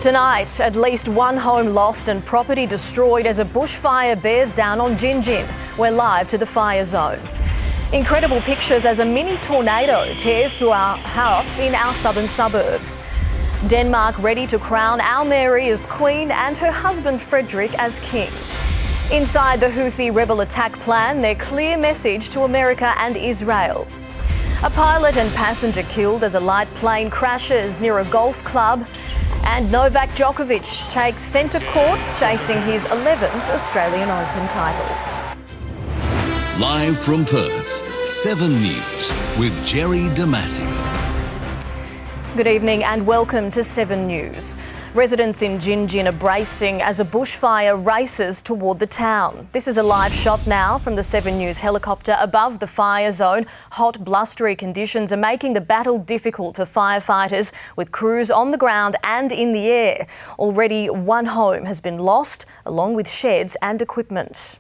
Tonight, at least one home lost and property destroyed as a bushfire bears down on Gin. We're live to the fire zone. Incredible pictures as a mini tornado tears through our house in our southern suburbs. Denmark ready to crown our Mary as Queen and her husband Frederick as King. Inside the Houthi rebel attack plan, their clear message to America and Israel. A pilot and passenger killed as a light plane crashes near a golf club. And Novak Djokovic takes centre court, chasing his 11th Australian Open title. Live from Perth, 7 News with Jerrie Demasi. Good evening and welcome to 7 News. Residents in Gin are bracing as a bushfire races toward the town. This is a live shot now from the 7 News helicopter above the fire zone. Hot, blustery conditions are making the battle difficult for firefighters, with crews on the ground and in the air. Already one home has been lost, along with sheds and equipment.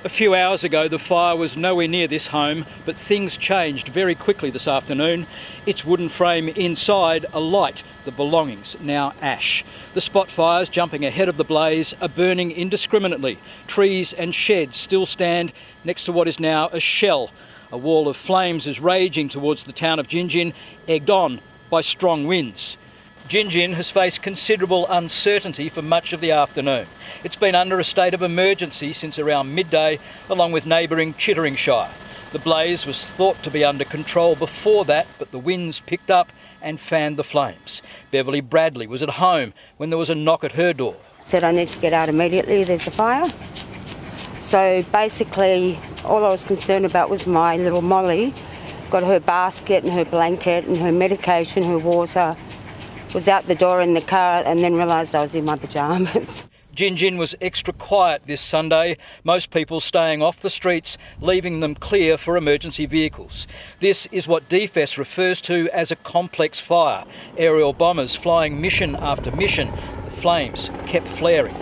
A few hours ago, the fire was nowhere near this home, but things changed very quickly this afternoon. Its wooden frame inside alight, the belongings now ash. The spot fires jumping ahead of the blaze are burning indiscriminately. Trees and sheds still stand next to what is now a shell. A wall of flames is raging towards the town of Gin, egged on by strong winds. Gin has faced considerable uncertainty for much of the afternoon. It's been under a state of emergency since around midday, along with neighbouring Chitteringshire. The blaze was thought to be under control before that, but the winds picked up and fanned the flames. Beverly Bradley was at home when there was a knock at her door. Said I need to get out immediately, there's a fire. So basically all I was concerned about was my little Molly. Got her basket and her blanket and her medication, her water. Was out the door in the car and then realised I was in my pyjamas. Gin was extra quiet this Sunday, most people staying off the streets, leaving them clear for emergency vehicles. This is what DFS refers to as a complex fire. Aerial bombers flying mission after mission. The flames kept flaring.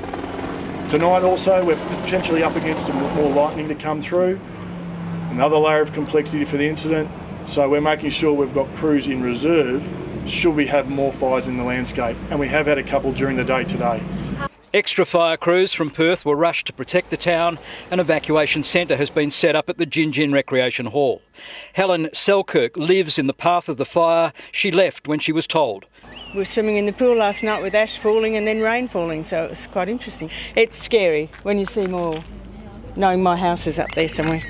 Tonight also we're potentially up against some more lightning to come through. Another layer of complexity for the incident. So we're making sure we've got crews in reserve should we have more fires in the landscape. And we have had a couple during the day today. Extra fire crews from Perth were rushed to protect the town. An evacuation centre has been set up at the Gin Recreation Hall. Helen Selkirk lives in the path of the fire. She left when she was told. We were swimming in the pool last night with ash falling and then rain falling, so it was quite interesting. It's scary when you see more, knowing my house is up there somewhere.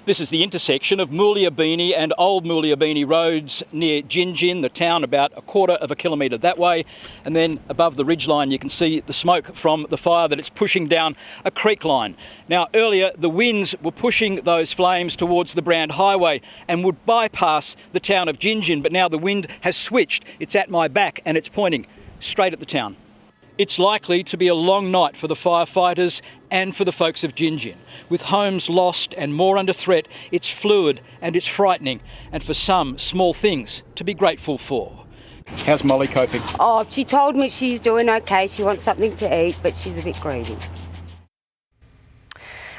This is the intersection of Moolyabini and Old Moolyabini roads near Gin, the town about a quarter of a kilometre that way. And then above the ridgeline you can see the smoke from the fire that it's pushing down a creek line. Now earlier the winds were pushing those flames towards the Brand Highway and would bypass the town of Gin, but now the wind has switched. It's at my back and it's pointing straight at the town. It's likely to be a long night for the firefighters and for the folks of Gin. With homes lost and more under threat, it's fluid and it's frightening, and for some, small things to be grateful for. How's Molly coping? Oh, she told me she's doing okay. She wants something to eat, but she's a bit greedy.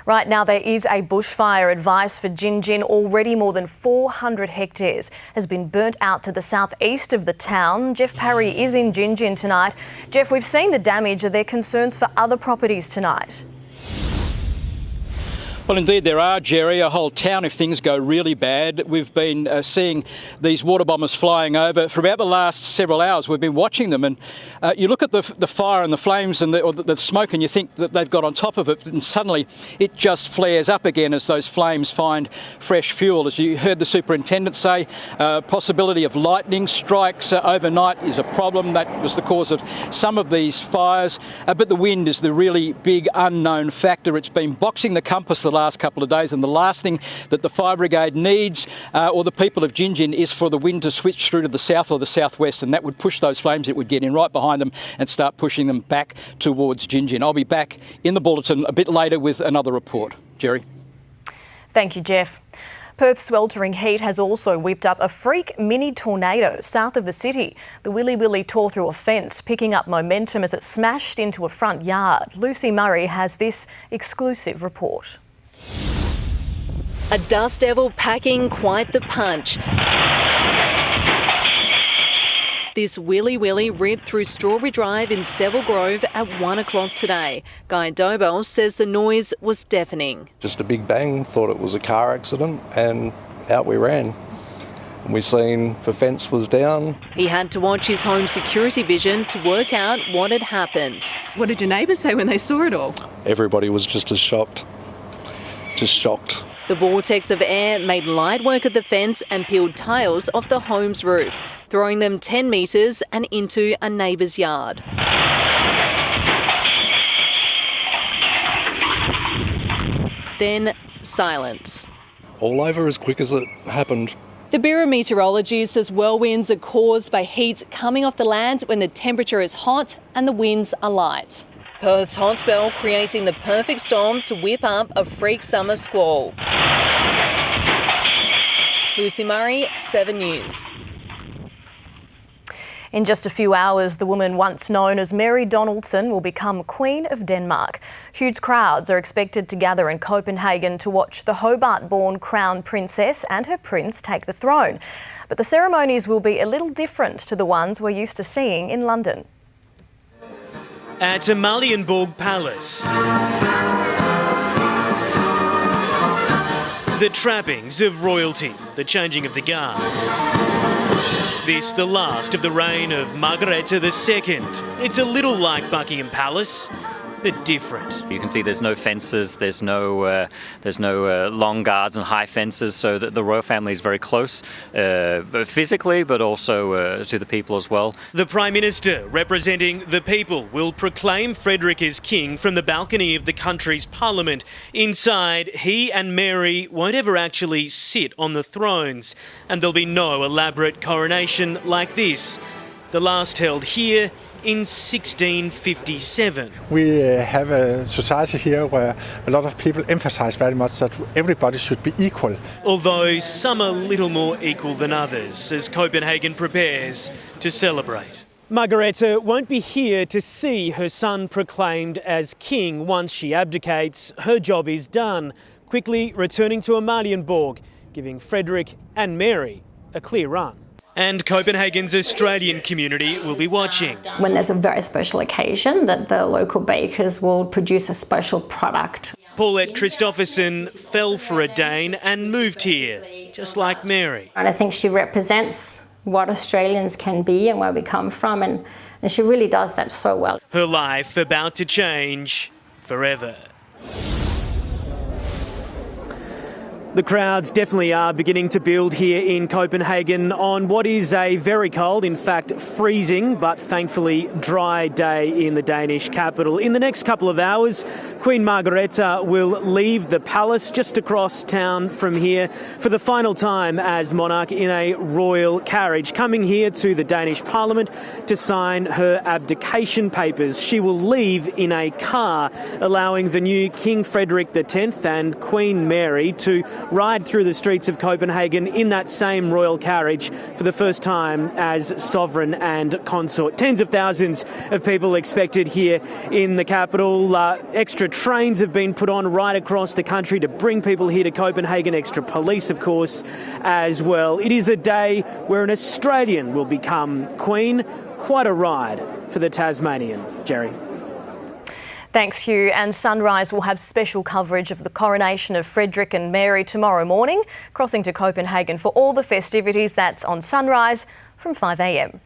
Right now, there is a bushfire advice for Gin. Already more than 400 hectares has been burnt out to the southeast of the town. Jeff Parry is in Gin tonight. Jeff, we've seen the damage. Are there concerns for other properties tonight? Well, indeed there are, Jerry. A whole town if things go really bad. We've been seeing these water bombers flying over for about the last several hours. We've been watching them, and you look at the fire and the flames and the smoke, and you think that they've got on top of it, and suddenly it just flares up again as those flames find fresh fuel. As you heard the superintendent say, possibility of lightning strikes overnight is a problem. That was the cause of some of these fires, but the wind is the really big unknown factor. It's been boxing the compass the last couple of days, and the last thing that the fire brigade needs or the people of Gin is for the wind to switch through to the south or the southwest, and that would push those flames. It would get in right behind them and start pushing them back towards Gin. I'll be back in the bulletin a bit later with another report. Jerry. Thank you, Jeff. Perth's sweltering heat has also whipped up a freak mini tornado south of the city. The Willy Willy tore through a fence, picking up momentum as it smashed into a front yard. Lucy Murray has this exclusive report. A dust devil packing quite the punch. This willy-willy ripped through Strawberry Drive in Seville Grove at 1 o'clock today. Guy Dobell says the noise was deafening. Just a big bang, thought it was a car accident, and out we ran. And we seen the fence was down. He had to watch his home security vision to work out what had happened. What did your neighbours say when they saw it all? Everybody was just as shocked. Just shocked. The vortex of air made light work of the fence and peeled tiles off the home's roof, throwing them 10 metres and into a neighbour's yard. Then silence. All over as quick as it happened. The Bureau of Meteorology says whirlwinds are caused by heat coming off the land when the temperature is hot and the winds are light. Perth's hot spell creating the perfect storm to whip up a freak summer squall. Lucy Murray, 7 News. In just a few hours, the woman once known as Mary Donaldson will become Queen of Denmark. Huge crowds are expected to gather in Copenhagen to watch the Hobart-born Crown Princess and her prince take the throne. But the ceremonies will be a little different to the ones we're used to seeing in London. At Amalienborg Palace, the trappings of royalty, the changing of the guard. This the last of the reign of Margrethe II. It's a little like Buckingham Palace, but different. You can see there's no fences, there's no long guards and high fences, so that the royal family is very close physically, but also to the people as well. The Prime Minister, representing the people, will proclaim Frederick as king from the balcony of the country's parliament. Inside, he and Mary won't ever actually sit on the thrones, and there'll be no elaborate coronation like this. The last held here in 1657. We have a society here where a lot of people emphasize very much that everybody should be equal. Although some are little more equal than others as Copenhagen prepares to celebrate. Margrethe won't be here to see her son proclaimed as king. Once she abdicates, her job is done, quickly returning to Amalienborg, giving Frederick and Mary a clear run. And Copenhagen's Australian community will be watching. When there's a very special occasion, that the local bakers will produce a special product. Paulette Christofferson fell for a Dane and moved here, just like Mary. And I think she represents what Australians can be and where we come from, and she really does that so well. Her life about to change forever. The crowds definitely are beginning to build here in Copenhagen on what is a very cold, in fact freezing, but thankfully dry day in the Danish capital. In the next couple of hours, Queen Margrethe will leave the palace just across town from here for the final time as monarch in a royal carriage, coming here to the Danish Parliament to sign her abdication papers. She will leave in a car, allowing the new King Frederick X and Queen Mary to ride through the streets of Copenhagen in that same royal carriage for the first time as sovereign and consort. Tens of thousands of people expected here in the capital. Extra trains have been put on right across the country to bring people here to Copenhagen. Extra police, of course, as well. It is a day where an Australian will become queen. Quite a ride for the Tasmanian. Jerrie. Thanks, Hugh. And Sunrise will have special coverage of the coronation of Frederick and Mary tomorrow morning, crossing to Copenhagen for all the festivities. That's on Sunrise from 5 a.m.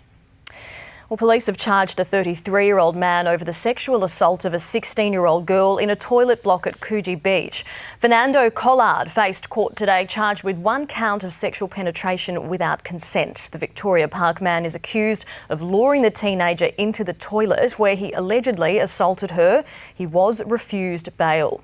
Well, police have charged a 33-year-old man over the sexual assault of a 16-year-old girl in a toilet block at Coogee Beach. Fernando Collard faced court today, charged with 1 count of sexual penetration without consent. The Victoria Park man is accused of luring the teenager into the toilet where he allegedly assaulted her. He was refused bail.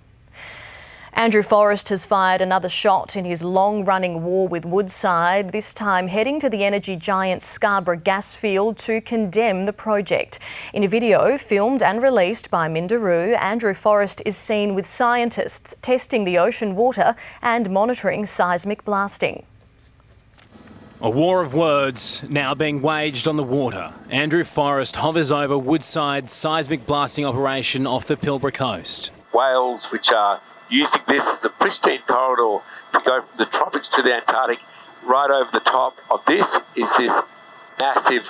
Andrew Forrest has fired another shot in his long-running war with Woodside, this time heading to the energy giant Scarborough gas field to condemn the project. In a video filmed and released by Minderoo, Andrew Forrest is seen with scientists testing the ocean water and monitoring seismic blasting. A war of words now being waged on the water. Andrew Forrest hovers over Woodside's seismic blasting operation off the Pilbara coast. Whales, which are using this as a pristine corridor to go from the tropics to the Antarctic, right over the top of this is this massive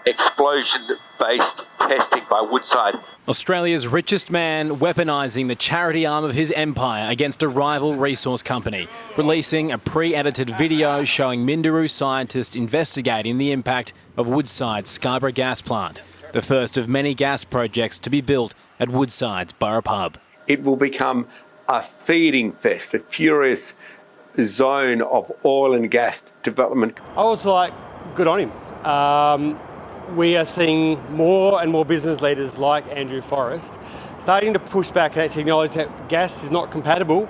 explosion-based testing by Woodside. Australia's richest man weaponising the charity arm of his empire against a rival resource company, releasing a pre-edited video showing Minderoo scientists investigating the impact of Woodside's Scarborough gas plant, the first of many gas projects to be built at Woodside's Burrup Hub. It will become a feeding fest, a furious zone of oil and gas development. I was like, good on him. We are seeing more and more business leaders like Andrew Forrest starting to push back and actually acknowledge that gas is not compatible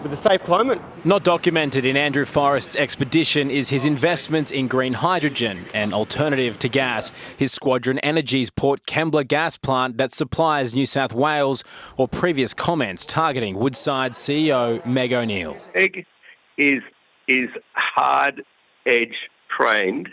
with a safe climate. Not documented in Andrew Forrest's expedition is his investments in green hydrogen, an alternative to gas, his Squadron Energy's Port Kembla gas plant that supplies New South Wales, or previous comments targeting Woodside CEO Meg O'Neill. Meg is hard edge trained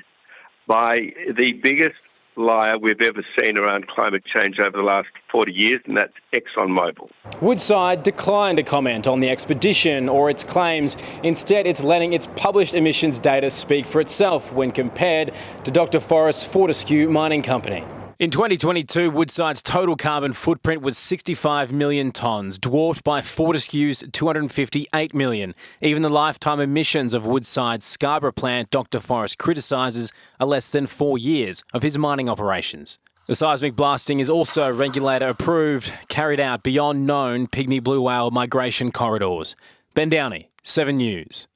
by the biggest liar we've ever seen around climate change over the last 40 years, and that's ExxonMobil. Woodside declined to comment on the expedition or its claims. Instead, it's letting its published emissions data speak for itself when compared to Dr. Forrest's Fortescue mining company. In 2022, Woodside's total carbon footprint was 65 million tonnes, dwarfed by Fortescue's 258 million. Even the lifetime emissions of Woodside's Scarborough plant Dr. Forrest criticises are less than 4 years of his mining operations. The seismic blasting is also regulator approved, carried out beyond known pygmy blue whale migration corridors. Ben Downey, 7 News.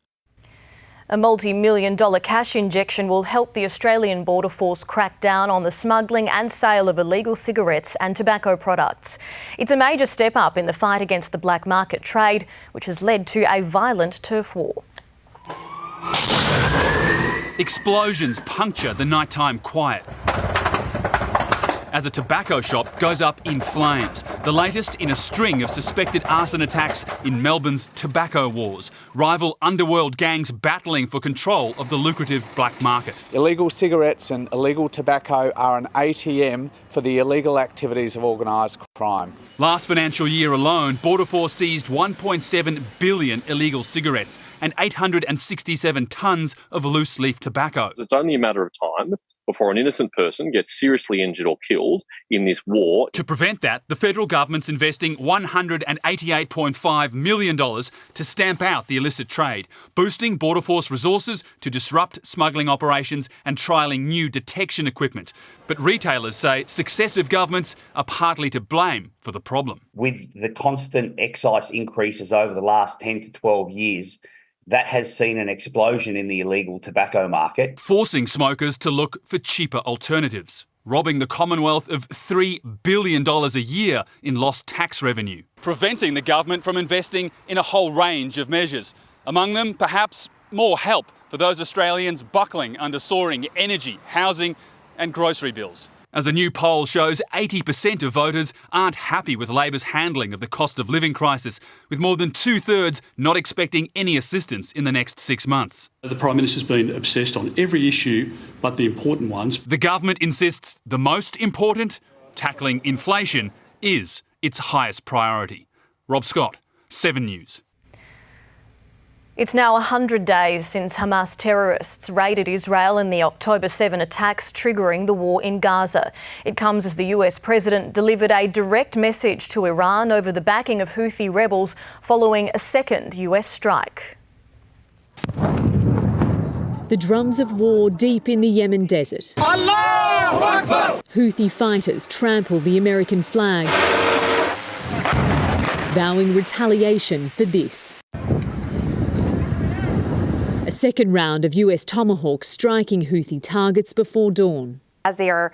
A multi-million-dollar cash injection will help the Australian Border Force crack down on the smuggling and sale of illegal cigarettes and tobacco products. It's a major step up in the fight against the black market trade, which has led to a violent turf war. Explosions puncture the nighttime quiet as a tobacco shop goes up in flames. The latest in a string of suspected arson attacks in Melbourne's tobacco wars. Rival underworld gangs battling for control of the lucrative black market. Illegal cigarettes and illegal tobacco are an ATM for the illegal activities of organised crime. Last financial year alone, Border Force seized 1.7 billion illegal cigarettes and 867 tonnes of loose leaf tobacco. It's only a matter of time before an innocent person gets seriously injured or killed in this war. To prevent that, the federal government's investing $188.5 million to stamp out the illicit trade, boosting Border Force resources to disrupt smuggling operations and trialling new detection equipment. But retailers say successive governments are partly to blame for the problem. With the constant excise increases over the last 10 to 12 years, that has seen an explosion in the illegal tobacco market, forcing smokers to look for cheaper alternatives, robbing the Commonwealth of $3 billion a year in lost tax revenue, preventing the government from investing in a whole range of measures. Among them, perhaps more help for those Australians buckling under soaring energy, housing and grocery bills. As a new poll shows, 80% of voters aren't happy with Labor's handling of the cost of living crisis, with more than 2/3 not expecting any assistance in the next 6 months. The Prime Minister's been obsessed on every issue but the important ones. The government insists the most important, tackling inflation, is its highest priority. Rob Scott, 7 News. It's now 100 days since Hamas terrorists raided Israel in the October 7 attacks triggering the war in Gaza. It comes as the US president delivered a direct message to Iran over the backing of Houthi rebels following a second US strike. The drums of war deep in the Yemen desert. Allahu Akbar! Houthi fighters trample the American flag, vowing retaliation for this. A second round of US Tomahawks striking Houthi targets before dawn. As they are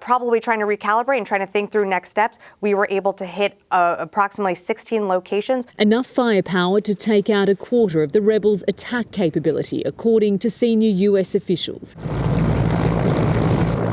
probably trying to recalibrate and trying to think through next steps, we were able to hit approximately 16 locations. Enough firepower to take out a quarter of the rebels' attack capability, according to senior US officials.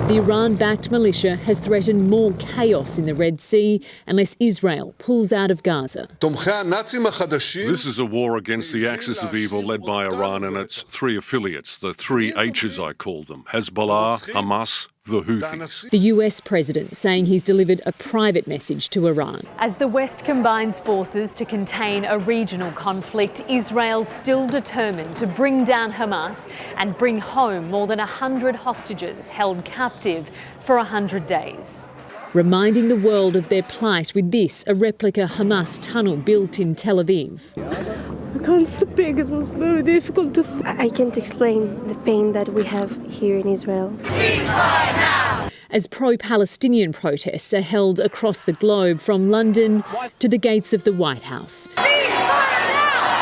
The Iran-backed militia has threatened more chaos in the Red Sea unless Israel pulls out of Gaza. This is a war against the axis of evil led by Iran and its three affiliates, the three H's I call them, Hezbollah, Hamas, the Houthis. The US president saying he's delivered a private message to Iran. As the West combines forces to contain a regional conflict, Israel's still determined to bring down Hamas and bring home more than 100 hostages held captive for 100 days. Reminding the world of their plight with this, a replica Hamas tunnel built in Tel Aviv. I can't speak, it was very difficult to... I can't explain the pain that we have here in Israel. Ceasefire now! As pro-Palestinian protests are held across the globe from London to the gates of the White House.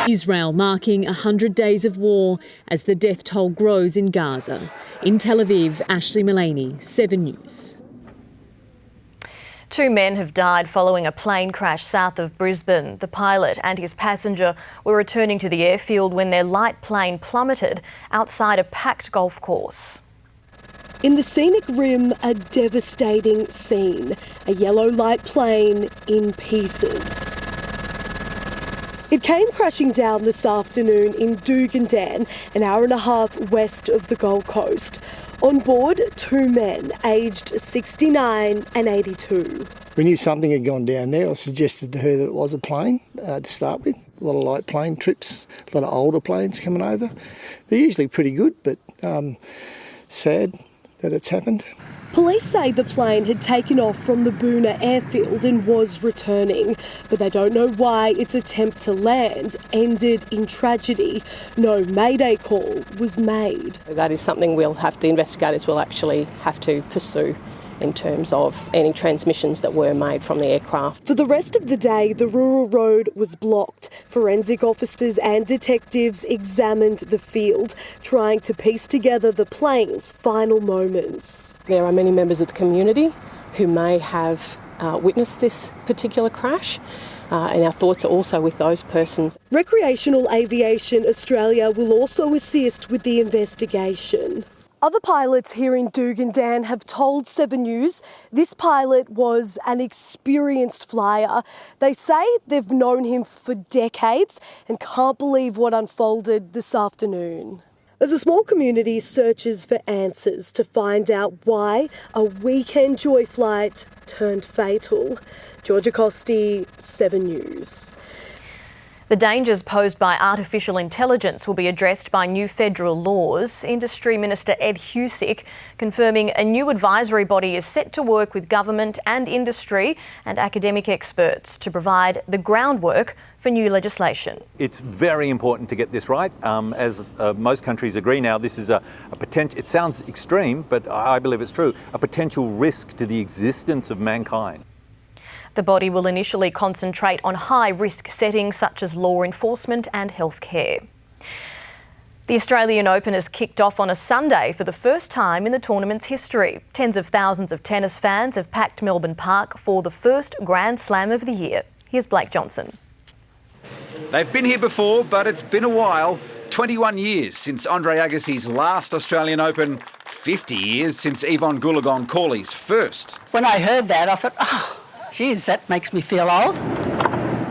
Israel marking 100 days of war as the death toll grows in Gaza. In Tel Aviv, Ashley Mullaney, 7 News. 2 men have died following a plane crash south of Brisbane. The pilot and his passenger were returning to the airfield when their light plane plummeted outside a packed golf course. In the scenic rim, a devastating scene. A yellow light plane in pieces. It came crashing down this afternoon in Dugandan, an hour and a half west of the Gold Coast. On board, 2 men, aged 69 and 82. We knew something had gone down there. I suggested to her that it was a plane to start with. A lot of light plane trips, a lot of older planes coming over. They're usually pretty good, but sad that it's happened. Police say the plane had taken off from the Boona airfield and was returning, but they don't know why its attempt to land ended in tragedy. No mayday call was made. That is something the investigators will actually have to pursue in terms of any transmissions that were made from the aircraft. For the rest of the day, the rural road was blocked. Forensic officers and detectives examined the field, trying to piece together the plane's final moments. There are many members of the community who may have witnessed this particular crash. And our thoughts are also with those persons. Recreational Aviation Australia will also assist with the investigation. Other pilots here in Dugandan have told 7 News this pilot was an experienced flyer. They say they've known him for decades and can't believe what unfolded this afternoon. As a small community searches for answers to find out why a weekend joy flight turned fatal. Georgia Costi, 7 News. The dangers posed by artificial intelligence will be addressed by new federal laws. Industry Minister Ed Husic confirming a new advisory body is set to work with government and industry and academic experts to provide the groundwork for new legislation. It's very important to get this right. As most countries agree now, this is a potential, it sounds extreme, but I believe it's true, a potential risk to the existence of mankind. The body will initially concentrate on high-risk settings such as law enforcement and healthcare. The Australian Open has kicked off on a Sunday for the first time in the tournament's history. Tens of thousands of tennis fans have packed Melbourne Park for the first Grand Slam of the year. Here's Blake Johnson. They've been here before, but it's been a while. 21 years since Andre Agassi's last Australian Open, 50 years since Yvonne Goolagong-Cawley's first. When I heard that, I thought, geez, that makes me feel old.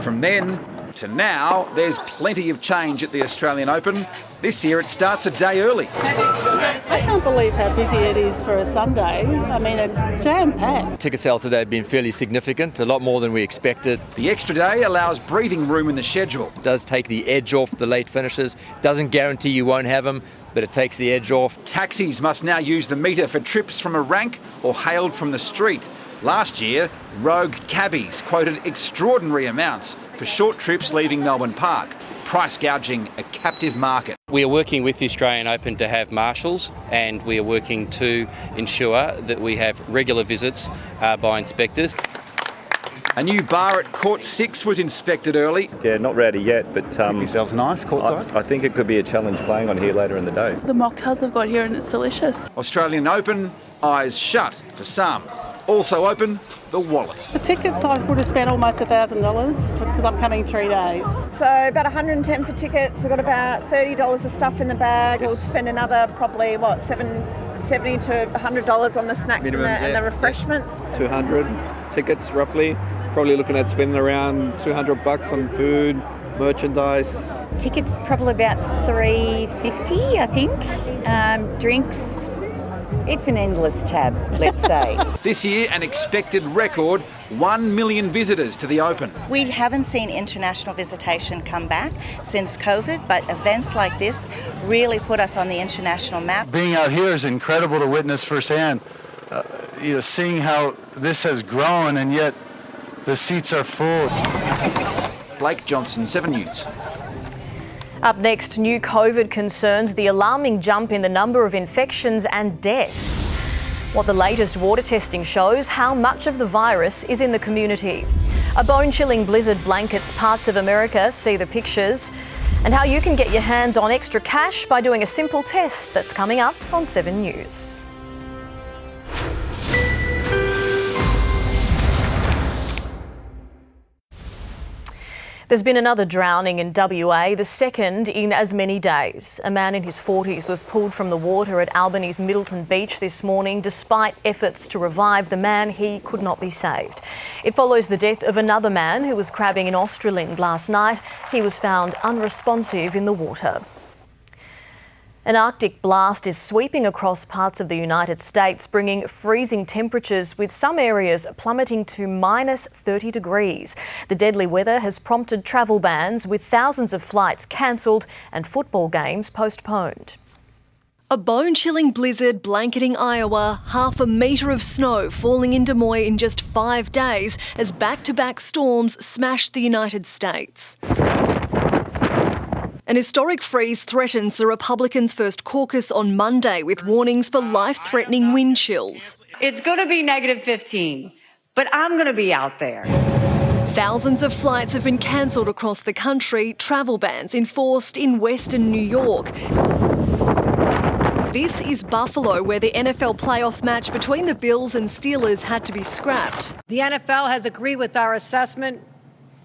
From then to now, there's plenty of change at the Australian Open. This year it starts a day early. I can't believe how busy it is for a Sunday. I mean, it's jam-packed. Ticket sales today have been fairly significant, a lot more than we expected. The extra day allows breathing room in the schedule. It does take the edge off the late finishes. Doesn't guarantee you won't have them, but it takes the edge off. Taxis must now use the meter for trips from a rank or hailed from the street. Last year, rogue cabbies quoted extraordinary amounts for short trips leaving Melbourne Park, price gouging a captive market. We are working with the Australian Open to have marshals, and we are working to ensure that we have regular visits by inspectors. A new bar at Court 6 was inspected early. Yeah, not ready yet, but yourselves nice courtside. I think it could be a challenge playing on here later in the day. The mocktails I've got here and it's delicious. Australian Open, eyes shut for some. Also open, the wallet. For tickets, I would have spent almost $1,000 because I'm coming 3 days. So about $110 for tickets. We've got about $30 of stuff in the bag. Yes. We'll spend another probably, $70 to $100 on the snacks minimum, and the refreshments. 200 tickets roughly. Probably looking at spending around $200 on food, merchandise. Tickets probably about $350, I think. Drinks, It's an endless tab, let's say. This year, an expected record 1 million visitors to the Open. We haven't seen international visitation come back since COVID, but events like this really put us on the international map. Being out here is incredible to witness firsthand. Seeing how this has grown and yet the seats are full. Blake Johnson, 7 News. Up next, new COVID concerns, the alarming jump in the number of infections and deaths. What the latest water testing shows, how much of the virus is in the community. A bone-chilling blizzard blankets parts of America, see the pictures. And how you can get your hands on extra cash by doing a simple test. That's coming up on 7 News. There's been another drowning in WA, the second in as many days. A man in his 40s was pulled from the water at Albany's Middleton Beach this morning. Despite efforts to revive the man, he could not be saved. It follows the death of another man who was crabbing in Australind last night. He was found unresponsive in the water. An Arctic blast is sweeping across parts of the United States, bringing freezing temperatures, with some areas plummeting to minus 30 degrees. The deadly weather has prompted travel bans, with thousands of flights cancelled and football games postponed. A bone-chilling blizzard blanketing Iowa, half a metre of snow falling in Des Moines in just 5 days as back-to-back storms smashed the United States. An historic freeze threatens the Republicans' first caucus on Monday, with warnings for life-threatening wind chills. It's going to be negative 15, but I'm going to be out there. Thousands of flights have been cancelled across the country, travel bans enforced in Western New York. This is Buffalo, where the NFL playoff match between the Bills and Steelers had to be scrapped. The NFL has agreed with our assessment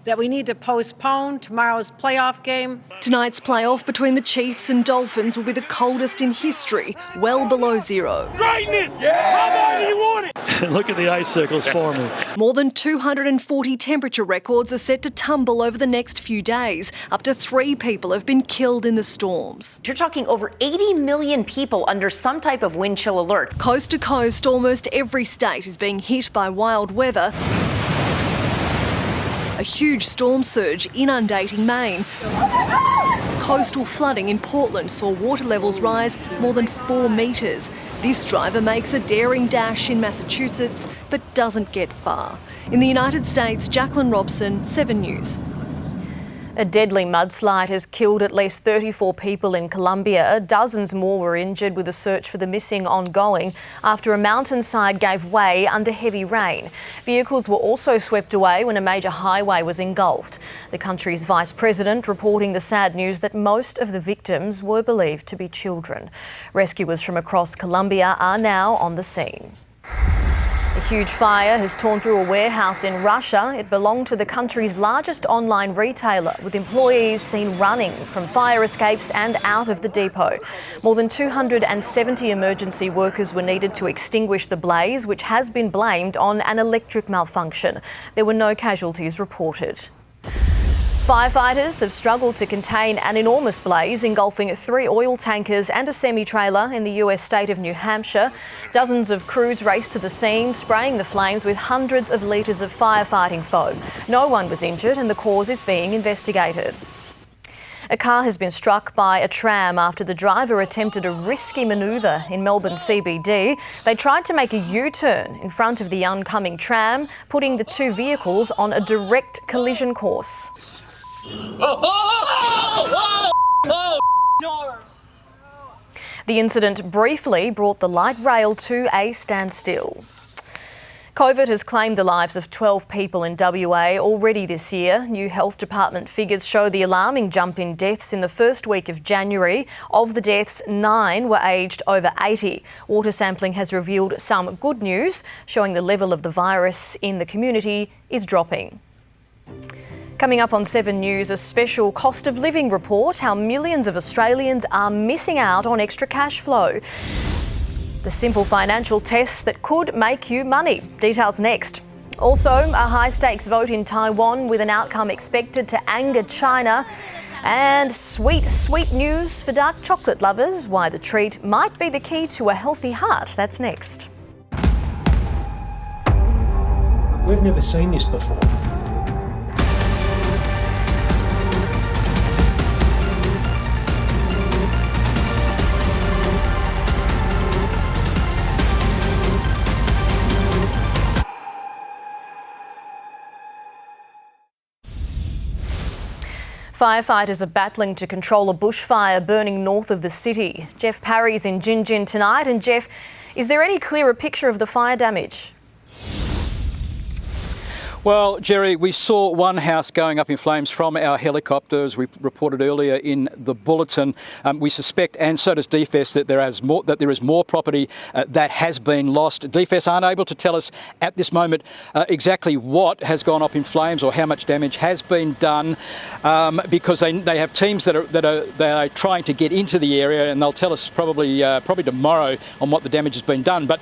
that we need to postpone tomorrow's playoff game. Tonight's playoff between the Chiefs and Dolphins will be the coldest in history, well below zero. Greatness! Yeah! How bad do you want it? Look at the icicles forming. More than 240 temperature records are set to tumble over the next few days. Up to 3 people have been killed in the storms. You're talking over 80 million people under some type of wind chill alert. Coast to coast, almost every state is being hit by wild weather. A huge storm surge inundating Maine. Coastal flooding in Portland saw water levels rise more than 4 metres. This driver makes a daring dash in Massachusetts but doesn't get far. In the United States, Jacqueline Robson, 7 News. A deadly mudslide has killed at least 34 people in Colombia. Dozens more were injured, with a search for the missing ongoing after a mountainside gave way under heavy rain. Vehicles were also swept away when a major highway was engulfed. The country's vice president reporting the sad news that most of the victims were believed to be children. Rescuers from across Colombia are now on the scene. A huge fire has torn through a warehouse in Russia. It belonged to the country's largest online retailer, with employees seen running from fire escapes and out of the depot. More than 270 emergency workers were needed to extinguish the blaze, which has been blamed on an electric malfunction. There were no casualties reported. Firefighters have struggled to contain an enormous blaze engulfing 3 oil tankers and a semi-trailer in the US state of New Hampshire. Dozens of crews raced to the scene, spraying the flames with hundreds of litres of firefighting foam. No one was injured and the cause is being investigated. A car has been struck by a tram after the driver attempted a risky manoeuvre in Melbourne CBD. They tried to make a U-turn in front of the oncoming tram, putting the 2 vehicles on a direct collision course. The incident briefly brought the light rail to a standstill. COVID has claimed the lives of 12 people in WA already this year. New Health Department figures show the alarming jump in deaths in the first week of January. Of the deaths, 9 were aged over 80. Water sampling has revealed some good news, showing the level of the virus in the community is dropping. Coming up on 7 News, a special cost of living report, how millions of Australians are missing out on extra cash flow. The simple financial tests that could make you money. Details next. Also, a high-stakes vote in Taiwan with an outcome expected to anger China. And sweet, sweet news for dark chocolate lovers, why the treat might be the key to a healthy heart. That's next. We've never seen this before. Firefighters are battling to control a bushfire burning north of the city. Jeff Parry's in Gin tonight. And Jeff, is there any clearer picture of the fire damage? Well, Jerry, we saw one house going up in flames from our helicopter, as we reported earlier in the bulletin. We suspect, and so does DFS, that there is more property that has been lost. DFS aren't able to tell us at this moment exactly what has gone up in flames or how much damage has been done, because they have teams that are trying to get into the area, and they'll tell us probably tomorrow on what the damage has been done. But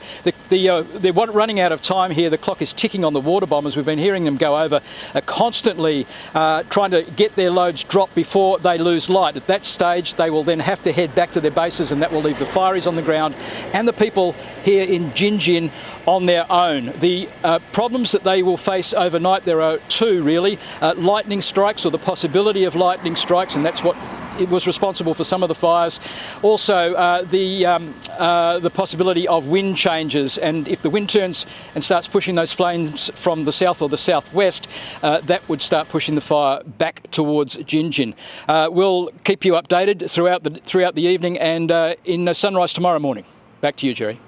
they're running out of time here. The clock is ticking on the water bombers. We've been hearing them go over constantly trying to get their loads dropped before they lose light. At that stage, they will then have to head back to their bases, and that will leave the fireys on the ground and the people here in Gin on their own. The problems that they will face overnight, there are two really. Lightning strikes, or the possibility of lightning strikes, and that's what it was responsible for some of the fires. Also, the possibility of wind changes, and if the wind turns and starts pushing those flames from the south or the southwest, that would start pushing the fire back towards Gin. We'll keep you updated throughout the evening and in sunrise tomorrow morning. Back to you, Jerry.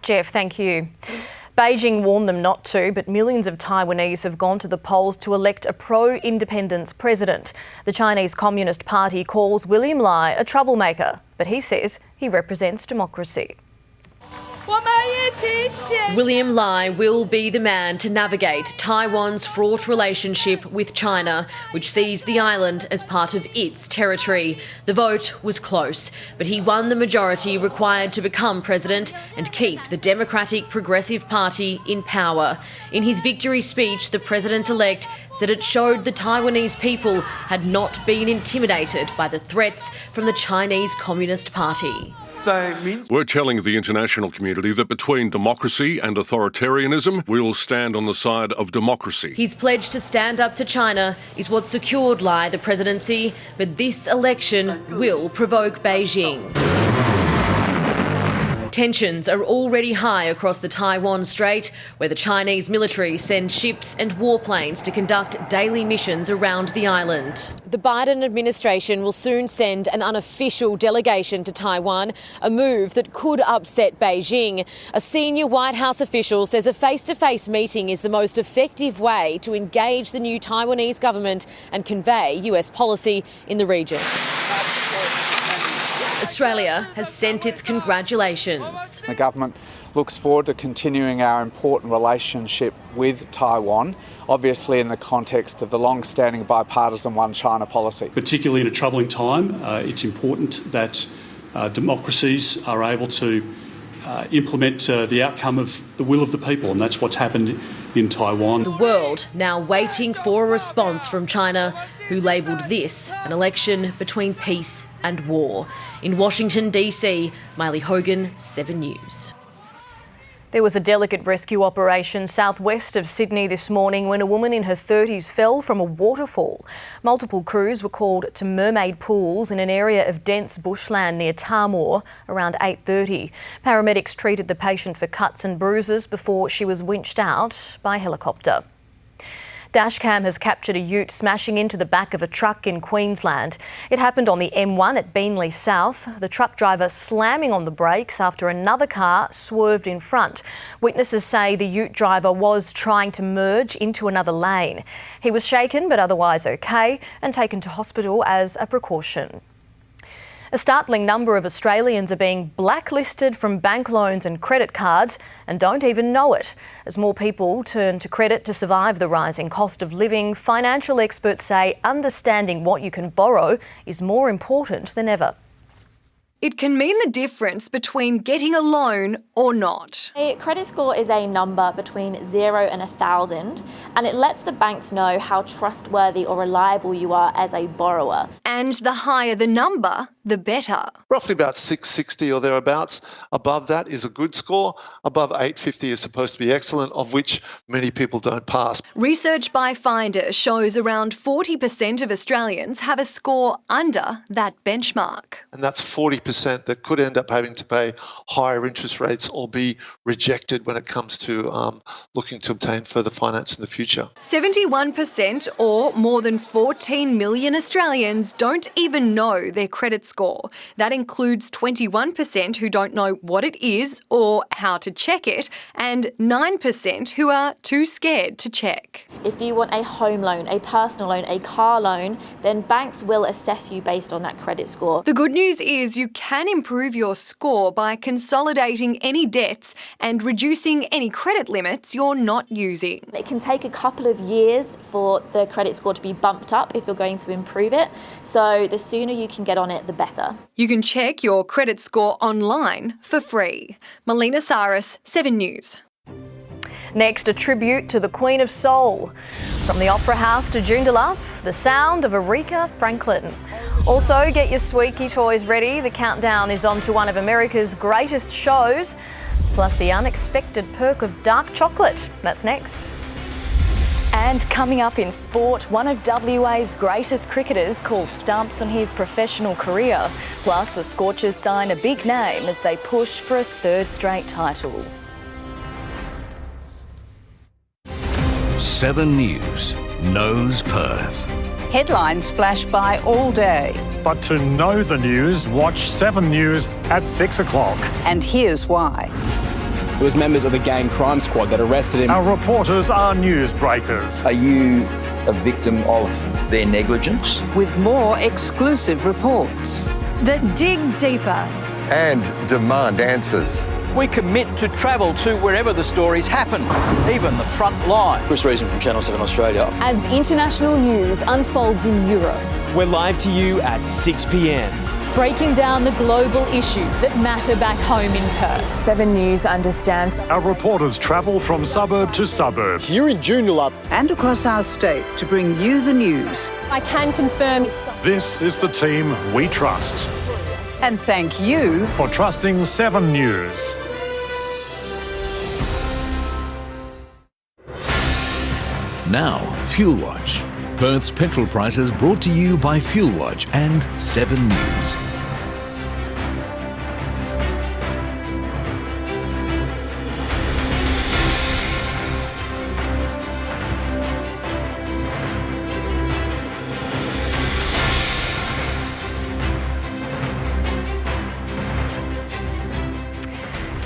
Jeff, thank you. Beijing warned them not to, but millions of Taiwanese have gone to the polls to elect a pro-independence president. The Chinese Communist Party calls William Lai a troublemaker, but he says he represents democracy. William Lai will be the man to navigate Taiwan's fraught relationship with China, which sees the island as part of its territory. The vote was close, but he won the majority required to become president and keep the Democratic Progressive Party in power. In his victory speech, the president-elect said it showed the Taiwanese people had not been intimidated by the threats from the Chinese Communist Party. We're telling the international community that between democracy and authoritarianism, we'll stand on the side of democracy. His pledge to stand up to China is what secured Lai the presidency, but this election will provoke Beijing. Tensions are already high across the Taiwan Strait, where the Chinese military sends ships and warplanes to conduct daily missions around the island. The Biden administration will soon send an unofficial delegation to Taiwan, a move that could upset Beijing. A senior White House official says a face-to-face meeting is the most effective way to engage the new Taiwanese government and convey US policy in the region. Australia has sent its congratulations. The government looks forward to continuing our important relationship with Taiwan, obviously in the context of the long-standing bipartisan One China policy. Particularly in a troubling time, it's important that democracies are able to implement the outcome of the will of the people, and that's what's happened in Taiwan. The world now waiting for a response from China, who labelled this an election between peace and war. In Washington, D.C., Miley Hogan, 7 News. There was a delicate rescue operation southwest of Sydney this morning when a woman in her 30s fell from a waterfall. Multiple crews were called to mermaid pools in an area of dense bushland near Tarmore around 8:30. Paramedics treated the patient for cuts and bruises before she was winched out by helicopter. Dashcam has captured a ute smashing into the back of a truck in Queensland. It happened on the M1 at Beenleigh South, the truck driver slamming on the brakes after another car swerved in front. Witnesses say the ute driver was trying to merge into another lane. He was shaken but otherwise okay and taken to hospital as a precaution. A startling number of Australians are being blacklisted from bank loans and credit cards and don't even know it. As more people turn to credit to survive the rising cost of living, financial experts say understanding what you can borrow is more important than ever. It can mean the difference between getting a loan or not. A credit score is a number between 0 and 1,000, and it lets the banks know how trustworthy or reliable you are as a borrower. And the higher the number, the better. Roughly about 660 or thereabouts. Above that is a good score. Above 850 is supposed to be excellent, of which many people don't pass. Research by Finder shows around 40% of Australians have a score under that benchmark. And that's 40% that could end up having to pay higher interest rates or be rejected when it comes to looking to obtain further finance in the future. 71% or more than 14 million Australians don't even know their credit score. That includes 21% who don't know what it is or how to check it, and 9% who are too scared to check. If you want a home loan, a personal loan, a car loan, then banks will assess you based on that credit score. The good news is you can improve your score by consolidating any debts and reducing any credit limits you're not using. It can take a couple of years for the credit score to be bumped up if you're going to improve it. So the sooner you can get on it, the better. You can check your credit score online for free. Melina Saris, 7 News. Next, a tribute to the Queen of Soul. From the Opera House to Joondalup, the sound of Aretha Franklin. Also, get your squeaky toys ready. The countdown is on to one of America's greatest shows, plus the unexpected perk of dark chocolate. That's next. And coming up in sport, one of WA's greatest cricketers calls stumps on his professional career. Plus, the Scorchers sign a big name as they push for a third straight title. 7 News knows Perth. Headlines flash by all day. But to know the news, watch 7 News at 6 o'clock. And here's why. It was members of the gang crime squad that arrested him. Our reporters are newsbreakers. Are you a victim of their negligence? With more exclusive reports that dig deeper and demand answers. We commit to travel to wherever the stories happen, even the front line. Chris Reason from Channel 7 Australia. As international news unfolds in Europe, we're live to you at 6 p.m. breaking down the global issues that matter back home in Perth. 7 News understands. Our reporters travel from suburb to suburb. Here in Joondalup and across our state to bring you the news. I can confirm this is the team we trust. And thank you for trusting 7 News. Now, Fuel Watch. Perth's petrol prices brought to you by Fuel Watch and 7 News.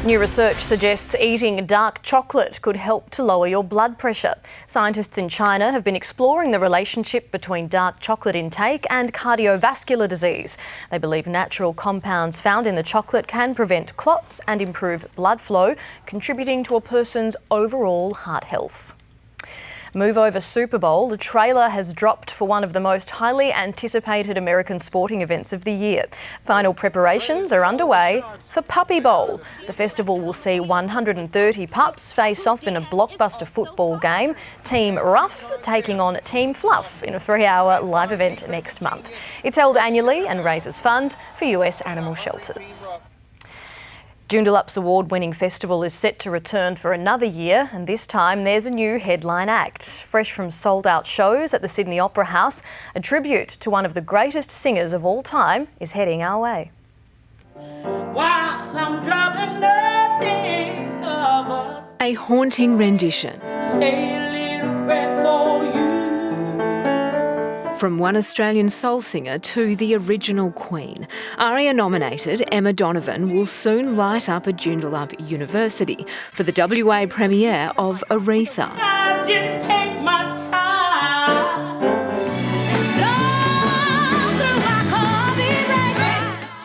New research suggests eating dark chocolate could help to lower your blood pressure. Scientists in China have been exploring the relationship between dark chocolate intake and cardiovascular disease. They believe natural compounds found in the chocolate can prevent clots and improve blood flow, contributing to a person's overall heart health. Move over Super Bowl, the trailer has dropped for one of the most highly anticipated American sporting events of the year. Final preparations are underway for Puppy Bowl. The festival will see 130 pups face off in a blockbuster football game, Team Rough taking on Team Fluff in a 3-hour live event next month. It's held annually and raises funds for US animal shelters. Joondalup's award-winning festival is set to return for another year, and this time there's a new headline act. Fresh from sold-out shows at the Sydney Opera House, a tribute to one of the greatest singers of all time is heading our way. While I'm dropping nothing of us, a haunting rendition. Say a little prayer for you. From one Australian soul singer to the original Queen, ARIA-nominated Emma Donovan will soon light up at Joondalup University for the WA premiere of Aretha. I just take my time.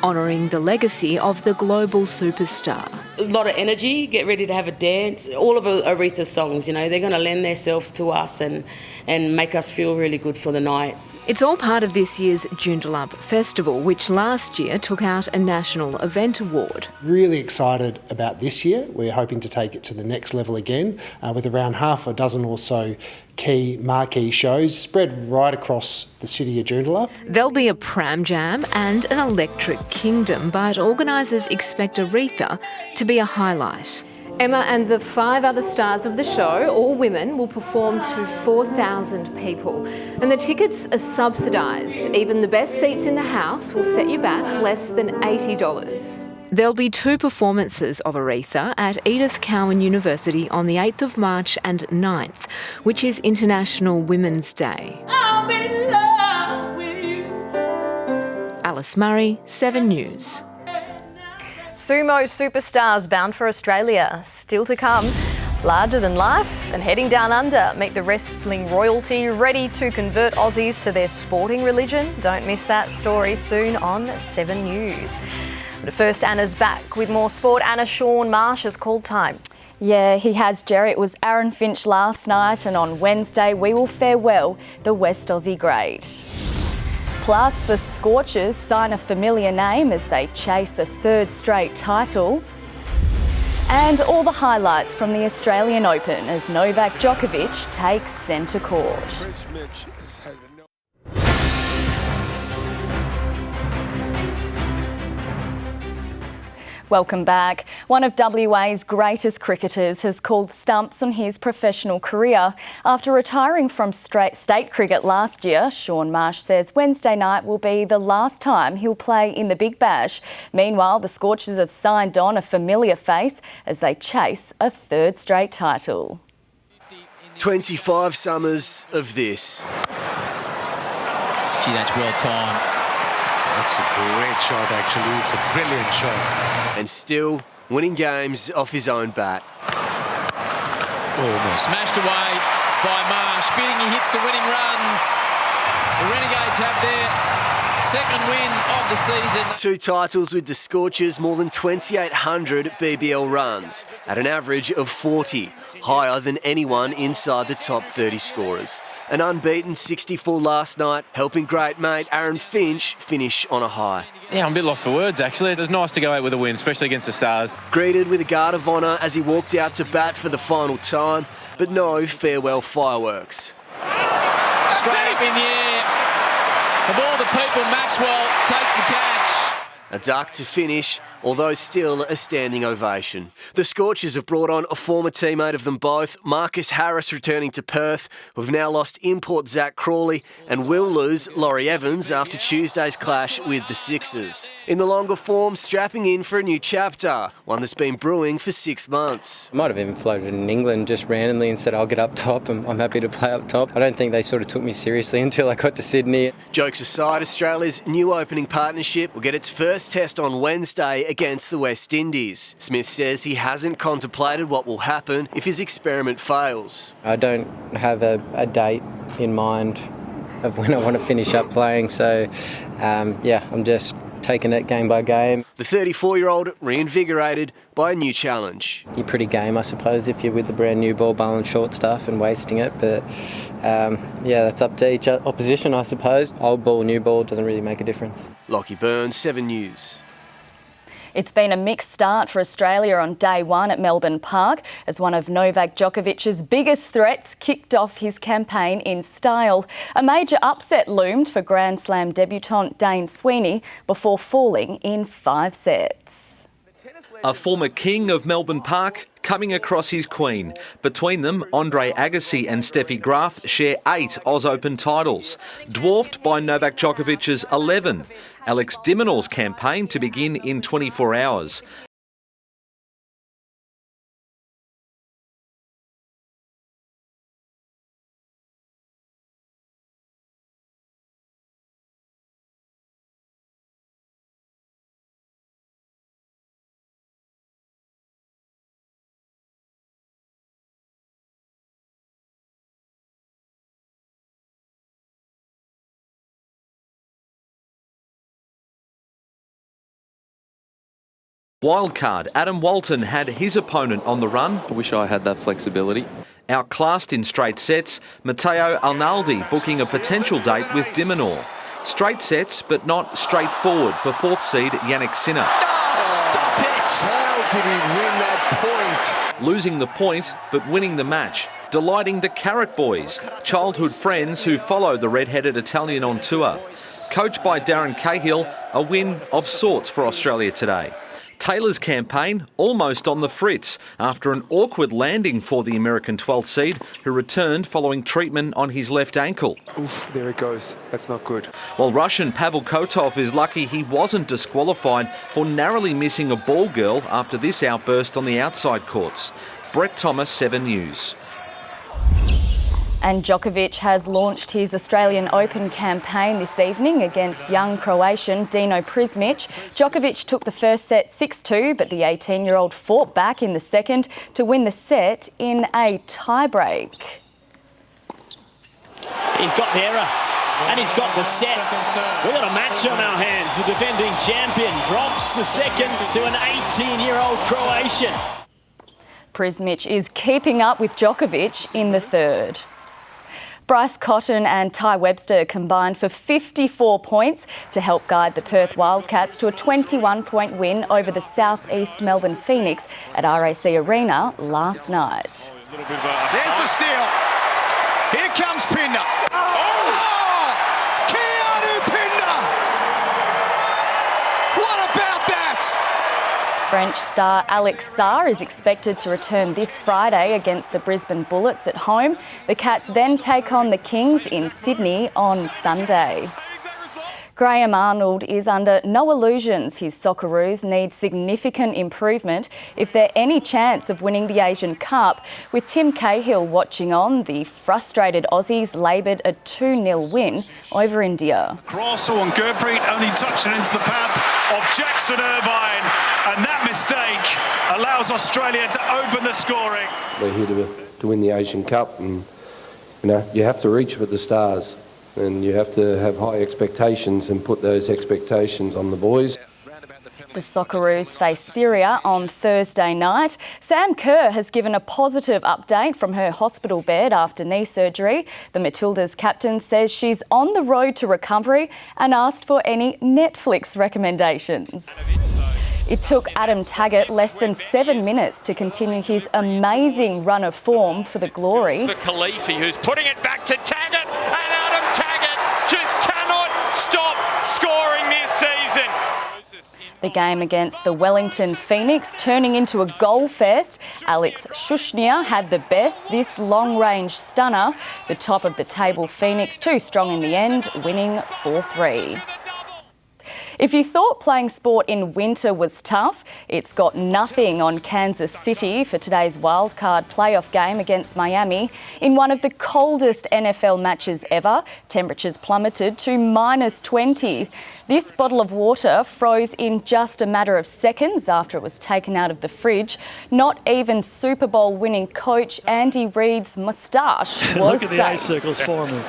Honouring the legacy of the global superstar. A lot of energy, get ready to have a dance. All of Aretha's songs, you know, they're going to lend themselves to us and make us feel really good for the night. It's all part of this year's Joondalup Festival, which last year took out a National Event Award. Really excited about this year. We're hoping to take it to the next level again with around half a dozen or so key marquee shows spread right across the city of Joondalup. There'll be a pram jam and an electric kingdom, but organisers expect Aretha to be a highlight. Emma and the 5 other stars of the show, all women, will perform to 4,000 people. And the tickets are subsidised. Even the best seats in the house will set you back less than $80. There'll be 2 performances of Aretha at Edith Cowan University on the 8th of March and 9th, which is International Women's Day. I'm in love with you. Alice Murray, 7 News. Sumo superstars bound for Australia. Still to come. Larger than life and heading down under. Meet the wrestling royalty ready to convert Aussies to their sporting religion. Don't miss that story soon on 7 News. But first, Anna's back with more sport. Anna, Sean Marsh has called time. Yeah, he has, Jerry. It was Aaron Finch last night, and on Wednesday we will farewell the West Aussie great. Plus, the Scorchers sign a familiar name as they chase a 3rd straight title. And all the highlights from the Australian Open as Novak Djokovic takes centre court. Welcome back. One of WA's greatest cricketers has called stumps on his professional career. After retiring from state cricket last year, Sean Marsh says Wednesday night will be the last time he'll play in the Big Bash. Meanwhile, the Scorchers have signed on a familiar face as they chase a 3rd straight title. 25 summers of this. Gee, that's well timed. That's a great shot, actually. It's a brilliant shot. And still winning games off his own bat. Almost. Smashed away by Marsh. Fitting he hits the winning runs. The Renegades have their second win of the season. 2 titles with the Scorchers, more than 2,800 BBL runs at an average of 40, higher than anyone inside the top 30 scorers. An unbeaten 64 last night, helping great mate Aaron Finch finish on a high. Yeah, I'm a bit lost for words, actually. It was nice to go out with a win, especially against the Stars. Greeted with a guard of honour as he walked out to bat for the final time, but no farewell fireworks. Straight up in the air. Of all the people, Maxwell takes the catch. A duck to finish, although still a standing ovation. The Scorchers have brought on a former teammate of them both, Marcus Harris, returning to Perth, who've now lost import Zach Crawley and will lose Laurie Evans after Tuesday's clash with the Sixers. In the longer form, strapping in for a new chapter, one that's been brewing for 6 months. I might have even floated in England just randomly and said I'll get up top and I'm happy to play up top. I don't think they sort of took me seriously until I got to Sydney. Jokes aside, Australia's new opening partnership will get its first test on Wednesday against the West Indies. Smith says he hasn't contemplated what will happen if his experiment fails. I don't have a date in mind of when I want to finish up playing, so I'm just taking it game by game. The 34-year-old reinvigorated by a new challenge. You're pretty game, I suppose, if you're with the brand new ball bowling short stuff and wasting it, but that's up to each opposition, I suppose. Old ball, new ball, doesn't really make a difference. Lockie Burns, 7 News. It's been a mixed start for Australia on day 1 at Melbourne Park as one of Novak Djokovic's biggest threats kicked off his campaign in style. A major upset loomed for Grand Slam debutant Dane Sweeney before falling in 5 sets. A former king of Melbourne Park coming across his queen. Between them, Andre Agassi and Steffi Graf share 8 Oz Open titles, dwarfed by Novak Djokovic's 11. Alex de Minaur's campaign to begin in 24 hours. Wildcard Adam Walton had his opponent on the run. I wish I had that flexibility. Outclassed in straight sets, Matteo Arnaldi booking a potential date with Dimonor. Straight sets, but not straightforward for fourth seed Yannick Sinner. Stop it! How did he win that point? Losing the point, but winning the match. Delighting the Carrot Boys, childhood friends who follow the red-headed Italian on tour. Coached by Darren Cahill, a win of sorts for Australia today. Taylor's campaign almost on the fritz after an awkward landing for the American 12th seed, who returned following treatment on his left ankle. Oof, there it goes. That's not good. While Russian Pavel Kotov is lucky he wasn't disqualified for narrowly missing a ball girl after this outburst on the outside courts. Brett Thomas, 7 News. And Djokovic has launched his Australian Open campaign this evening against young Croatian Dino Prismic. Djokovic took the first set 6-2, but the 18-year-old fought back in the second to win the set in a tiebreak. He's got the error and he's got the set. We've got a match on our hands. The defending champion drops the second to an 18-year-old Croatian. Prismic is keeping up with Djokovic in the third. Bryce Cotton and Ty Webster combined for 54 points to help guide the Perth Wildcats to a 21-point win over the South East Melbourne Phoenix at RAC Arena last night. There's the steal. Here comes Pinder. Oh! Keanu Pinder! What about that? French star Alex Sarr is expected to return this Friday against the Brisbane Bullets at home. The Cats then take on the Kings in Sydney on Sunday. Graham Arnold is under no illusions his Socceroos need significant improvement if they're any chance of winning the Asian Cup. With Tim Cahill watching on, the frustrated Aussies laboured a 2-0 win over India. Cross and Gurpreet only touching into the path of Jackson Irvine, and that mistake allows Australia to open the scoring. We're here to win the Asian Cup, and you have to reach for the stars. And you have to have high expectations and put those expectations on the boys. The Socceroos face Syria on Thursday night. Sam Kerr has given a positive update from her hospital bed after knee surgery. The Matildas captain says she's on the road to recovery and asked for any Netflix recommendations. It took Adam Taggart less than 7 minutes to continue his amazing run of form for the Glory. For Khalifi, who's putting it back to Taggart, and Adam Taggart just cannot stop scoring this season. The game against the Wellington Phoenix turning into a goal fest. Alex Shushnia had the best, this long-range stunner. The top of the table Phoenix too strong in the end, winning 4-3. If you thought playing sport in winter was tough, it's got nothing on Kansas City for today's wildcard playoff game against Miami. In one of the coldest NFL matches ever, temperatures plummeted to -20. This bottle of water froze in just a matter of seconds after it was taken out of the fridge. Not even Super Bowl winning coach Andy Reid's moustache was Look at the safe. ice circles forming.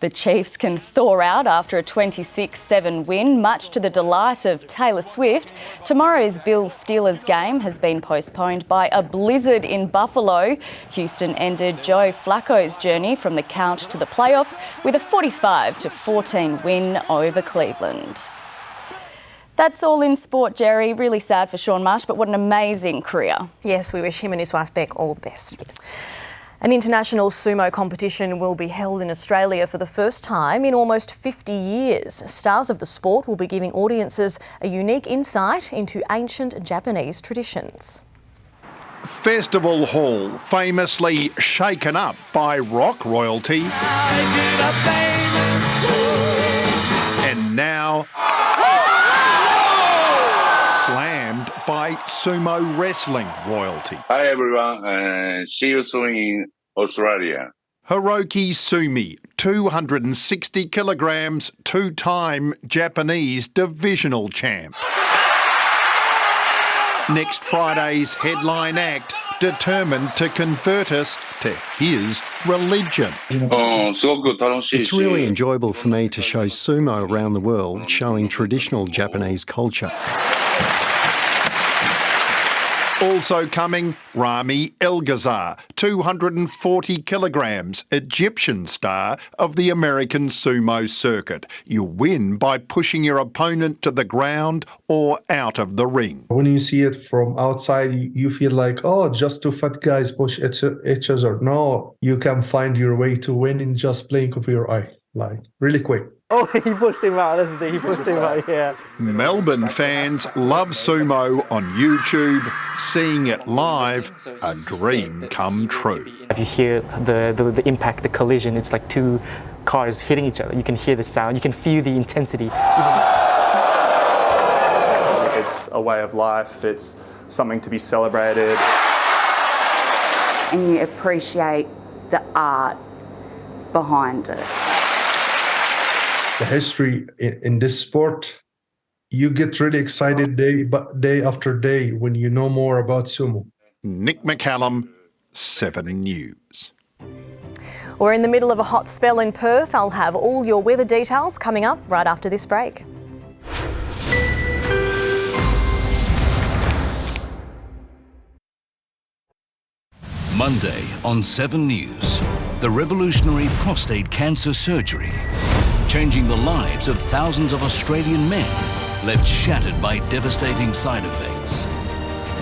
The Chiefs can thaw out after a 26-7 win, much to the delight of Taylor Swift. Tomorrow's Bills-Steelers game has been postponed by a blizzard in Buffalo. Houston ended Joe Flacco's journey from the couch to the playoffs with a 45-14 win over Cleveland. That's all in sport, Jerry. Really sad for Sean Marsh, but what an amazing career. Yes, we wish him and his wife Beck all the best. An international sumo competition will be held in Australia for the first time in almost 50 years. Stars of the sport will be giving audiences a unique insight into ancient Japanese traditions. Festival Hall, famously shaken up by rock royalty. And now slammed by sumo wrestling royalty. Hi everyone, see you soon in Australia. Hiroki Sumi, 260 kilograms, two-time Japanese divisional champ. Next Friday's headline act, determined to convert us to his religion. It's really enjoyable for me to show sumo around the world, showing traditional Japanese culture. Also coming, Rami Elgazar, 240 kilograms, Egyptian star of the American sumo circuit. You win by pushing your opponent to the ground or out of the ring. When you see it from outside, you feel like, oh, just two fat guys push each other. No, you can find your way to win in just blink of your eye, like really quick. Oh, he pushed him out, that's the thing, he pushed him out, yeah. Melbourne fans love sumo on YouTube. Seeing it live, a dream come true. If you hear the impact, the collision, it's like two cars hitting each other. You can hear the sound, you can feel the intensity. It's a way of life, it's something to be celebrated. And you appreciate the art behind it. The history in this sport, you get really excited day after day when you know more about sumo. Nick McCallum, 7 News. We're in the middle of a hot spell in Perth. I'll have all your weather details coming up right after this break. Monday on 7 News, the revolutionary prostate cancer surgery, changing the lives of thousands of Australian men left shattered by devastating side effects.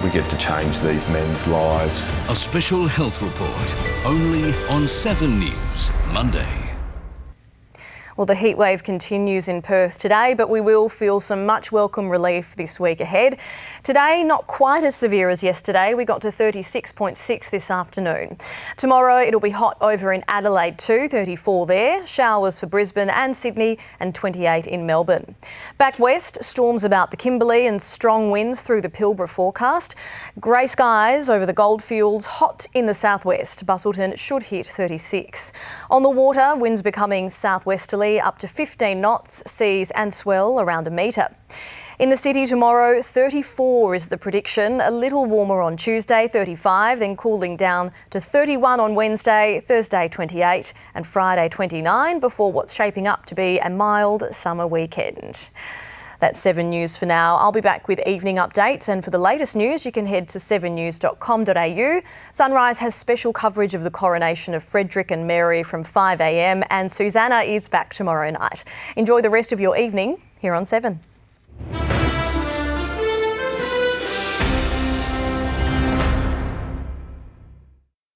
We get to change these men's lives. A special health report, only on 7 News, Monday. Well, the heat wave continues in Perth today, but we will feel some much welcome relief this week ahead. Today, not quite as severe as yesterday. We got to 36.6 this afternoon. Tomorrow, it'll be hot over in Adelaide too, 34 there. Showers for Brisbane and Sydney and 28 in Melbourne. Back west, storms about the Kimberley and strong winds through the Pilbara forecast. Grey skies over the goldfields, hot in the southwest. Busselton should hit 36. On the water, winds becoming southwesterly up to 15 knots, seas and swell around 1 metre. In the city tomorrow, 34 is the prediction, a little warmer on Tuesday, 35, then cooling down to 31 on Wednesday, Thursday 28 and Friday 29 before what's shaping up to be a mild summer weekend. That's 7 News for now. I'll be back with evening updates, and for the latest news you can head to 7news.com.au. Sunrise has special coverage of the coronation of Frederick and Mary from 5 a.m, and Susanna is back tomorrow night. Enjoy the rest of your evening here on 7.